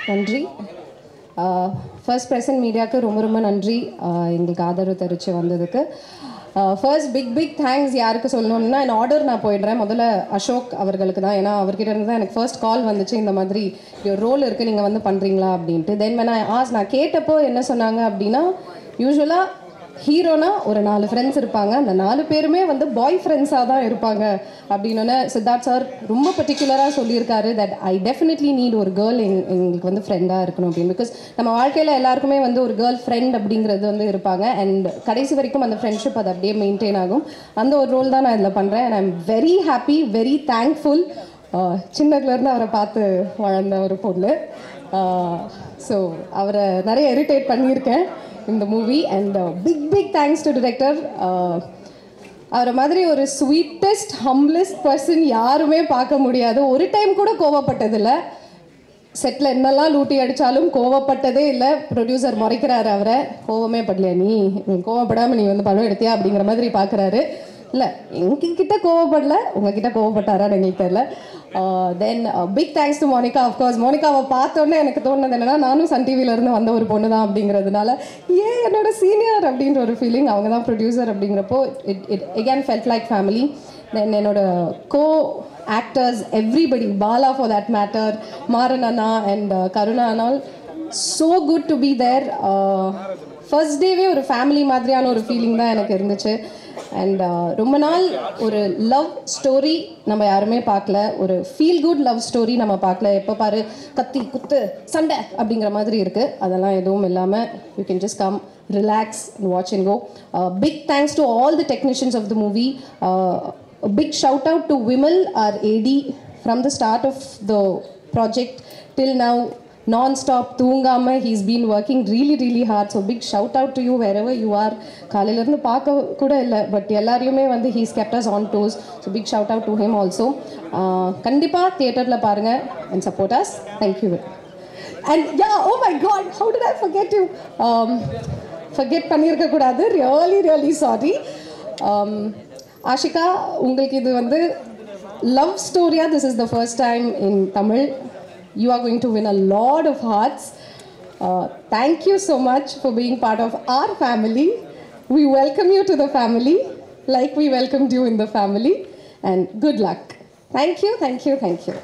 நன்றி. First present மீடியாவுக்கு ரொம்ப ரொம்ப நன்றி எங்களுக்கு ஆதரவு தெரிவித்து வந்ததுக்கு. ஃபர்ஸ்ட் பிக் தேங்க்ஸ் யாருக்கு சொல்லணும்னா என் ஆர்டர் நான் போயிடுறேன். முதல்ல அசோக் அவர்களுக்கு தான். ஏன்னா அவர்கிட்ட இருந்து தான் எனக்கு ஃபர்ஸ்ட் கால் வந்துச்சு, இந்த மாதிரி ஒரு ரோல் இருக்குது நீங்கள் வந்து பண்ணுறீங்களா அப்படின்ட்டு. தென் நான் கேட்டப்போ என்ன சொன்னாங்க அப்படின்னா, யூஸ்வலாக ஹீரோனா ஒரு 4 ஃப்ரெண்ட்ஸ் இருப்பாங்க, அந்த 4 பேருமே வந்து பாய் ஃப்ரெண்ட்ஸாக தான் இருப்பாங்க அப்படின்னு சித்தார்த் சார் ரொம்ப பர்டிகுலராக சொல்லியிருக்காரு. தட் ஐ டெஃபினெட்லி நீட் ஒரு கேர்ள் எங்களுக்கு வந்து ஃப்ரெண்டாக இருக்கணும் அப்படின்னு. பிகாஸ் நம்ம வாழ்க்கையில் எல்லாருக்குமே வந்து ஒரு கேர்ள் ஃப்ரெண்ட் அப்படிங்கிறது வந்து இருப்பாங்க. அண்ட் கடைசி வரைக்கும் அந்த ஃப்ரெண்ட்ஷிப் அது அப்படியே மெயின்டைன் ஆகும். அந்த ஒரு ரோல் தான் நான் இதில் பண்ணுறேன். And I am very happy, very thankful. சின்னதுலேருந்து அவரை பார்த்து வளர்ந்த ஒரு பொண்ணு. ஸோ அவரை நிறைய இரிட்டேட் பண்ணியிருக்கேன் இந்த movie. And big thanks to director. அவரை மாதிரி ஒரு ஸ்வீட்டஸ்ட் ஹம்பிளஸ்ட் பர்சன் யாருமே பார்க்க முடியாது. ஒரு டைம் கூட கோவப்பட்டதில்லை. செட்டில் என்னெல்லாம் லூட்டி அடித்தாலும் கோவப்பட்டதே இல்லை. ப்ரொடியூசர் முறைக்கிறாரு அவரை, கோவமே படலையா நீ கோவப்படாமல் நீ வந்து படம் எடுத்தியா அப்படிங்கிற மாதிரி பார்க்குறாரு. இல்லை எங்ககிட்ட கோவப்படல, உங்ககிட்ட கோவப்பட்டாரான்னு எங்களுக்கு தெரியல. Then big thanks to Monica. Of course மோனிகாவை பார்த்தோன்னே எனக்கு தோணுது என்னென்னா, நானும் சன் டிவியிலேருந்து வந்த ஒரு பொண்ணு தான் அப்படிங்கிறதுனால என்னோட சீனியர் அப்படின்ற ஒரு ஃபீலிங். அவங்க தான் ப்ரொடியூசர் அப்படிங்கிறப்போ it again felt like family. Then என்னோட co actors everybody, Bala for that matter, Maran அண்ணா அண்ட் கருணா அண்ணால், so good to be there. First டேவே ஒரு ஃபேமிலி மாதிரியான ஒரு ஃபீலிங் தான் எனக்கு இருந்துச்சு. அண்ட் ரொம்ப நாள் ஒரு லவ் ஸ்டோரி நம்ம யாருமே பார்க்கல, ஒரு ஃபீல் குட் லவ் ஸ்டோரி நம்ம பார்க்கல. எப்போ பாரு கத்தி குத்து சண்டை அப்படிங்கிற மாதிரி இருக்குது. அதெல்லாம் எதுவும் இல்லாமல் you can just come, relax and watch and go. Big thanks to all the technicians of the movie. A big shout out to Vimal, our AD, from the start of the project till now, non-stop தூங்காம he's been working really hard. So big shout out to you wherever you are. காலையிலேருந்து பார்க்க கூட இல்லை, but எல்லாரையுமே வந்து he's kept us on toes. So big shout out to him also. கண்டிப்பாக தியேட்டரில் பாருங்கள் and support us. Thank you. And yeah, oh my God, how did I forget you? Forget பண்ணியிருக்கக்கூடாது, really sorry. Ashika, உங்களுக்கு இது வந்து love ஸ்டோரியா? This is the first time in Tamil. You are going to win a lot of hearts. Thank you so much for being part of our family. We welcome you to the family like we welcomed you in the family. And good luck. Thank you.